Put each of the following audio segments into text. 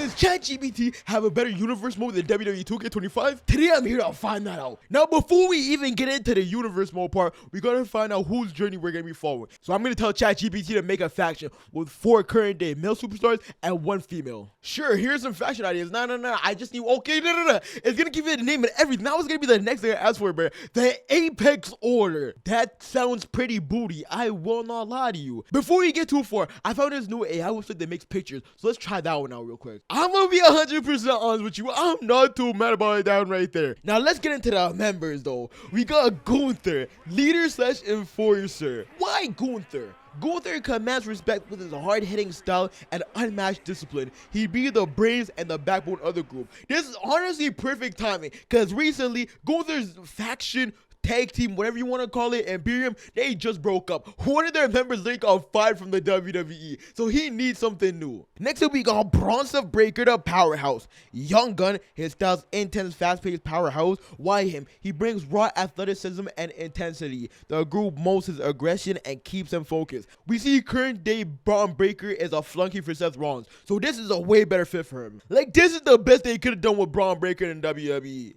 Does ChatGPT have a better universe mode than WWE 2K25? Today I'm here to find that out. Now before we even get into the universe mode part, we gotta find out whose journey we're gonna be following. So I'm gonna tell ChatGPT to make a faction with 4 current day male superstars and 1 female. Sure, here's some faction ideas. No, I just need, okay, no. It's gonna give you the name and everything. Now it's gonna be the next thing I ask for, bro. The Apex Order. That sounds pretty booty. I will not lie to you. Before we get too far, I found this new AI website that makes pictures. So let's try that one out real quick. I'm gonna be 100% honest with you. I'm not too mad about it down right there. Now let's get into the members though. We got Gunther, leader/enforcer. Why Gunther? Gunther commands respect with his hard-hitting style and unmatched discipline. He be the brains and the backbone of the group. This is honestly perfect timing because recently Gunther's faction, tag team, whatever you want to call it, Imperium, they just broke up. One of their members they got fired from the WWE, so he needs something new. Next up we got Bronson Breaker, the powerhouse. Young gun, his style's intense, fast-paced powerhouse. Why him? He brings raw athleticism and intensity. The group molds his aggression and keeps him focused. We see current day Braun Breaker is a flunky for Seth Rollins, so this is a way better fit for him. Like, this is the best they could have done with Braun Breaker in WWE.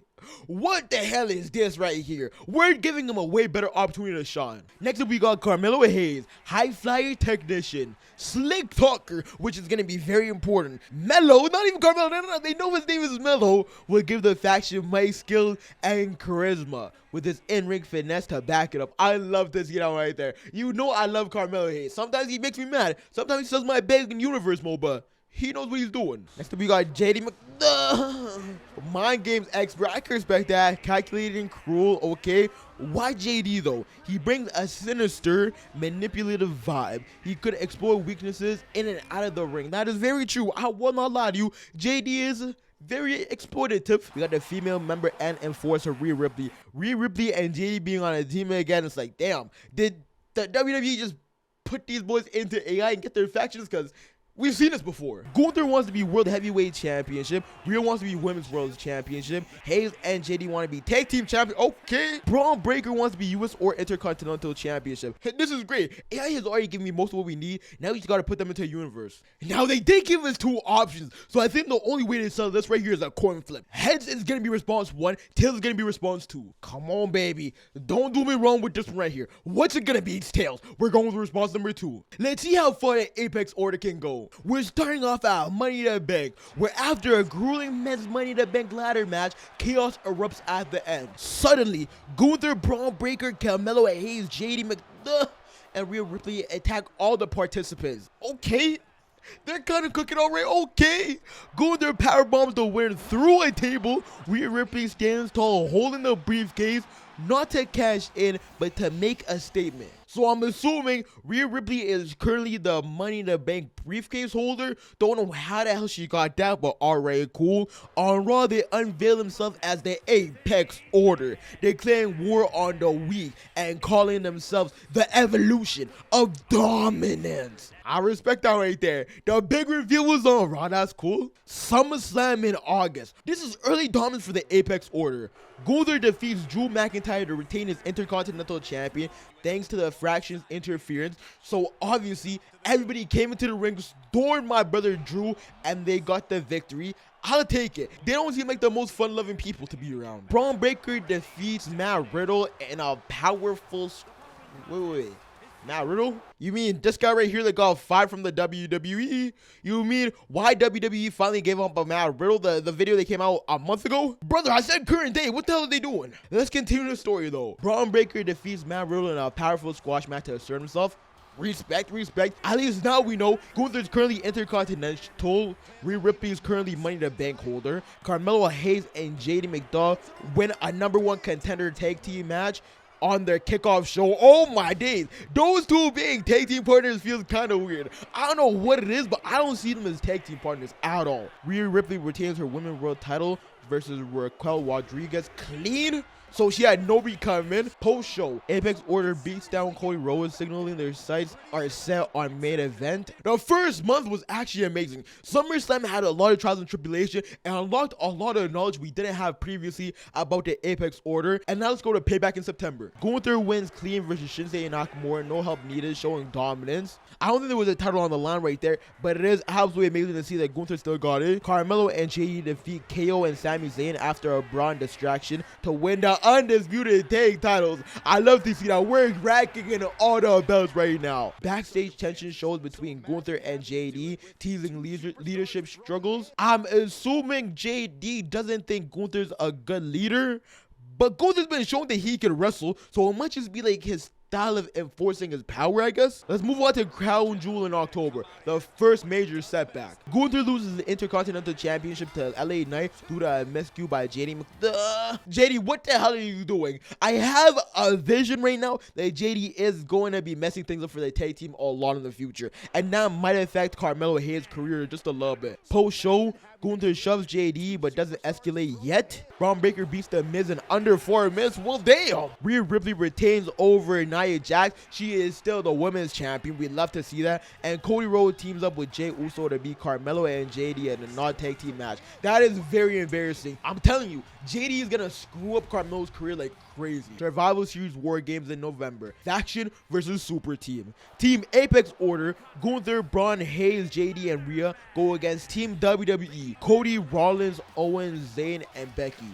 What the hell is this right here? We're giving him a way better opportunity to shine. Next up we got Carmelo Hayes, high flyer technician, slick talker, which is going to be very important. Melo, not even Carmelo, no, they know his name is Melo, will give the faction might, skill, and charisma with his in-ring finesse to back it up. I love this right there. You know I love Carmelo Hayes. Sometimes he makes me mad. Sometimes he says my bag in universe mode, but he knows what he's doing. Next up we got JD Mind games expert. I can respect that. Calculating, cruel, okay. Why JD though? He brings a sinister, manipulative vibe. He could exploit weaknesses in and out of the ring. That is very true. I will not lie to you. JD is very exploitative. We got the female member and enforcer Rhea Ripley. Rhea Ripley and JD being on a team again. It's like, damn, did the WWE just put these boys into AI and get their factions? Because we've seen this before. Gunther wants to be World Heavyweight Championship. Rhea wants to be Women's World Championship. Hayes and JD want to be Tag Team Champion. Okay. Braun Breaker wants to be US or Intercontinental Championship. This is great. AI has already given me most of what we need. Now we just got to put them into a universe. Now they did give us 2 options. So I think the only way to sell this right here is a coin flip. Heads is going to be response 1. Tails is going to be response 2. Come on, baby. Don't do me wrong with this one right here. What's it going to be? It's Tails. We're going with response number 2. Let's see how far the Apex Order can go. We're starting off at Money in the Bank, where after a grueling men's Money in the Bank ladder match, chaos erupts at the end. Suddenly, Gunther, Braun Breaker, Carmelo Hayes, JD and Rhea Ripley attack all the participants. Okay, they're kind of cooking already. Okay, Gunther powerbombs the winner through a table. Rhea Ripley stands tall, holding the briefcase, not to cash in, but to make a statement. So I'm assuming Rhea Ripley is currently the Money in the Bank briefcase holder. Don't know how the hell she got that, but alright, cool. On Raw, they unveil themselves as the Apex Order, declaring war on the weak and calling themselves the evolution of dominance. I respect that right there. The big reveal was on Raw. That's cool. SummerSlam in August. This is early dominance for the Apex Order. Gunther defeats Drew McIntyre to retain his Intercontinental Champion thanks to the Fraction's interference. So obviously, everybody came into the ring, stormed my brother Drew, and they got the victory. I'll take it. They don't seem like the most fun-loving people to be around. Braun Breaker defeats Matt Riddle in a powerful... Wait. Matt Riddle? You mean this guy right here that got fired from the WWE? You mean why WWE finally gave up on Matt Riddle, the video that came out a month ago? Brother, I said current day. What the hell are they doing? Let's continue the story though. Braun Breaker defeats Matt Riddle in a powerful squash match to assert himself. Respect. At least now we know Gunther's currently Intercontinental. Rhea Ripley is currently Money in the Bank holder. Carmelo Hayes and JD McDowell win a #1 contender tag team match on their kickoff show. Oh my days, those 2 being tag team partners feels kind of weird. I don't know what it is, but I don't see them as tag team partners at all. Rhea Ripley retains her Women's World title versus Raquel Rodriguez clean. So she had Nobi come in. Post-show, Apex Order beats down Cody Rhodes, signaling their sights are set on main event. The first month was actually amazing. SummerSlam had a lot of trials and tribulation and unlocked a lot of knowledge we didn't have previously about the Apex Order. And now let's go to Payback in September. Gunther wins clean versus Shinsuke Nakamura. No help needed, showing dominance. I don't think there was a title on the line right there, but it is absolutely amazing to see that Gunther still got it. Carmelo and JD defeat KO and Sami Zayn after a Braun distraction to win the undisputed tag titles. I love to see that. We're racking in all the belts right now. Backstage tension shows between Gunther and JD, teasing leadership struggles. I'm assuming JD doesn't think Gunther's a good leader, but Gunther's been shown that he can wrestle, so it might just be like his style of enforcing his power, I guess. Let's move on to Crown Jewel in October, the first major setback. Gunther loses the Intercontinental Championship to LA Knight due to a miscue by JD. JD, what the hell are you doing? I have a vision right now that JD is going to be messing things up for the tag team a lot in the future, and that might affect Carmelo Hayes' career just a little bit. Post-show, Gunther shoves JD but doesn't escalate yet. Braun Breaker beats The Miz in under 4 minutes. Well, damn. Rhea Ripley retains over Nia Jax. She is still the women's champion. We love to see that. And Cody Rhodes teams up with Jey Uso to beat Carmelo and JD in a non-tag team match. That is very embarrassing. I'm telling you, JD is gonna screw up Carmelo's career like crazy. Survival Series WarGames in November. Faction versus Super Team. Team Apex Order, Gunther, Braun, Hayes, JD, and Rhea go against Team WWE, Cody, Rollins, Owens, Zayn, and Becky.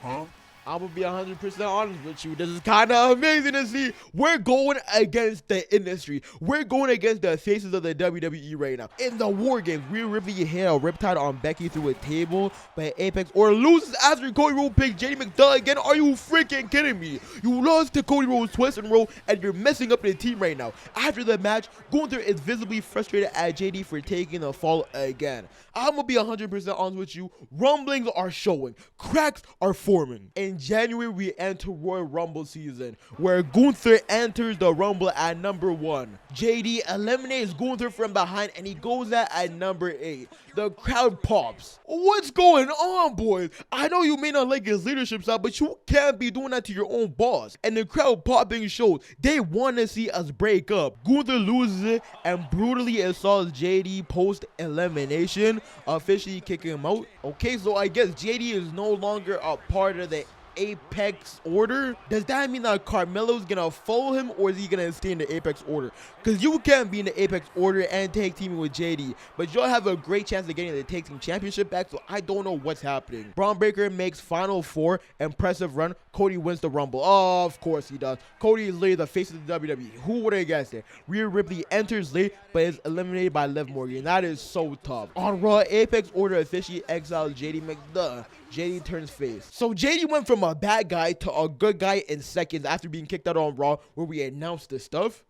Huh? I'm gonna be 100% honest with you. This is kind of amazing to see. We're going against the industry. We're going against the faces of the WWE right now. In the War Games, Rhea Ripley hit a riptide on Becky through a table, but Apex Order loses after Cody Rhodes picked JD McDuck again. Are you freaking kidding me? You lost to Cody Rhodes twice in a row, and you're messing up the team right now. After the match, Gunther is visibly frustrated at JD for taking the fall again. I'm gonna be 100% honest with you. Rumblings are showing. Cracks are forming. In January, we enter Royal Rumble season, where Gunther enters the Rumble at number 1. JD eliminates Gunther from behind, and he goes at number 8. The crowd pops. What's going on, boys? I know you may not like his leadership style, but you can't be doing that to your own boss. And the crowd popping shows they want to see us break up. Gunther loses it and brutally assaults JD post-elimination, officially kicking him out. Okay, so I guess JD is no longer a part of the Apex Order. Does that mean that Carmelo's gonna follow him, or is he gonna stay in the Apex Order? Because you can't be in the Apex Order and tag teaming with JD, but you'll have a great chance of getting the tag team championship back, so I don't know what's happening. Braun Breaker makes Final 4, impressive run. Cody wins the Rumble. Oh, of course he does. Cody is literally the face of the WWE. Who would have guessed it? Rhea Ripley enters late, but is eliminated by Liv Morgan. That is so tough. On Raw, Apex Order officially exiles JD McDuck. JD turns face. So JD went from a bad guy to a good guy in seconds after being kicked out on Raw, where we announced this stuff.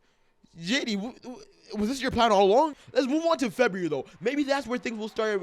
JD, was this your plan all along? Let's move on to February though. Maybe that's where things will start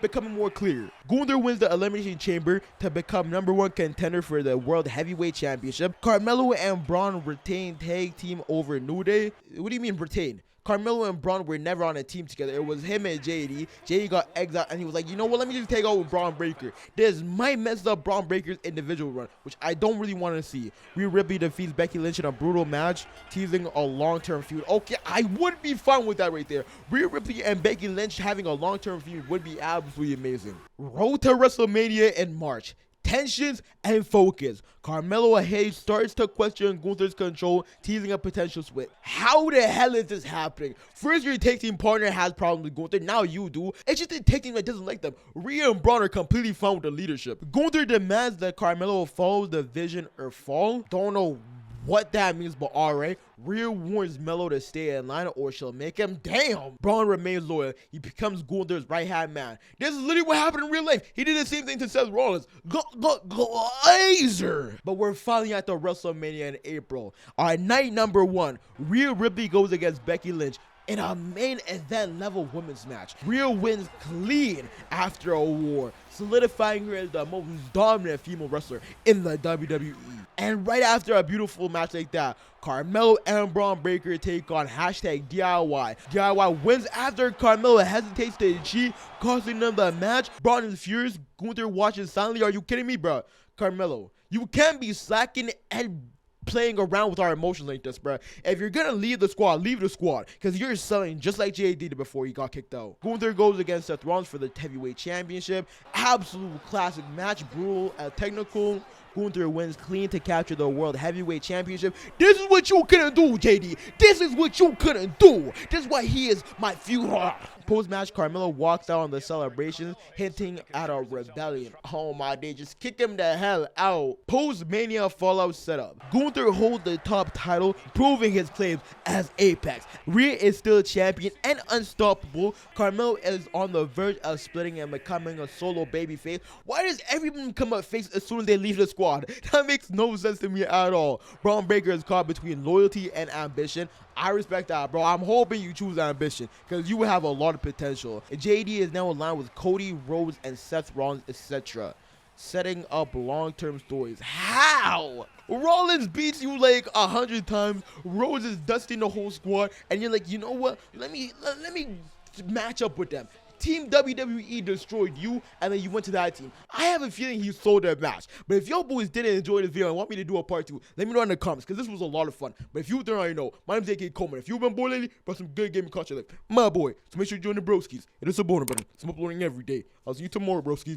becoming more clear. Gunther wins the Elimination Chamber to become number 1 contender for the World Heavyweight Championship. Carmelo and Braun retain tag team over New Day. What do you mean retain? Carmelo and Braun were never on a team together. It was him and JD. JD got exiled, and he was like, you know what, let me just take out with Braun Breaker. This might mess up Braun Breaker's individual run, which I don't really want to see. Rhea Ripley defeats Becky Lynch in a brutal match, teasing a long-term feud. Okay, I would be fine with that right there. Rhea Ripley and Becky Lynch having a long-term feud would be absolutely amazing. Road to WrestleMania in March. Tensions and focus. Carmelo Hayes starts to question Gunther's control, teasing a potential split. How the hell is this happening? First, your tag team partner has problems with Gunther. Now you do. It's just the tag team that doesn't like them. Rhea and Braun are completely fine with the leadership. Gunther demands that Carmelo follows the vision or fall. Don't know what that means, but alright. Rhea warns Melo to stay in line or she'll make him. Damn. Braun remains loyal. He becomes Gunther's right-hand man. This is literally what happened in real life. He did the same thing to Seth Rollins. Glazer. But we're finally at the WrestleMania in April. On night number 1, Rhea Ripley goes against Becky Lynch in a main event level women's match. Rhea wins clean after a war, solidifying her as the most dominant female wrestler in the WWE. And right after a beautiful match like that, Carmelo and Braun Breaker take on #DIY. DIY wins after Carmelo hesitates to cheat, costing them the match. Braun is furious. Gunther watches silently. Are you kidding me, bro? Carmelo, You can't be slacking and playing around with our emotions like this, bruh. If you're gonna leave the squad, leave the squad, because you're selling just like JD did before he got kicked out. Gunther goes against Seth Rollins for the heavyweight championship. Absolute classic match, brutal and technical. Gunther wins clean to capture the World Heavyweight Championship. This is what you couldn't do, JD. This is what you couldn't do. This is why he is my future. Post-match, Carmelo walks out on the celebrations, hinting at a rebellion. Oh my day, just kick him the hell out. Post-Mania Fallout setup. Gunther holds the top title, proving his claims as Apex. Rhea is still champion and unstoppable. Carmelo is on the verge of splitting and becoming a solo babyface. Why does everyone become a face as soon as they leave the squad? That makes no sense to me at all. Braun Breaker is caught between loyalty and ambition. I respect that, bro. I'm hoping you choose ambition because you have a lot of potential. And JD is now aligned with Cody, Rhodes, and Seth Rollins, etc. Setting up long-term stories. How? Rollins beats you like 100 times. Rhodes is dusting the whole squad, and you're like, you know what? Let me match up with them. Team WWE destroyed you, and then you went to that team. I have a feeling he sold their match. But if y'all boys didn't enjoy this video and want me to do a part 2, let me know in the comments, because this was a lot of fun. But if you don't already know, my name's AkaCoMa. If you've been bored lately, brought some good gaming culture life. My boy. So make sure you join the broskies. It is a boner button. So I'm uploading every day. I'll see you tomorrow, broskies.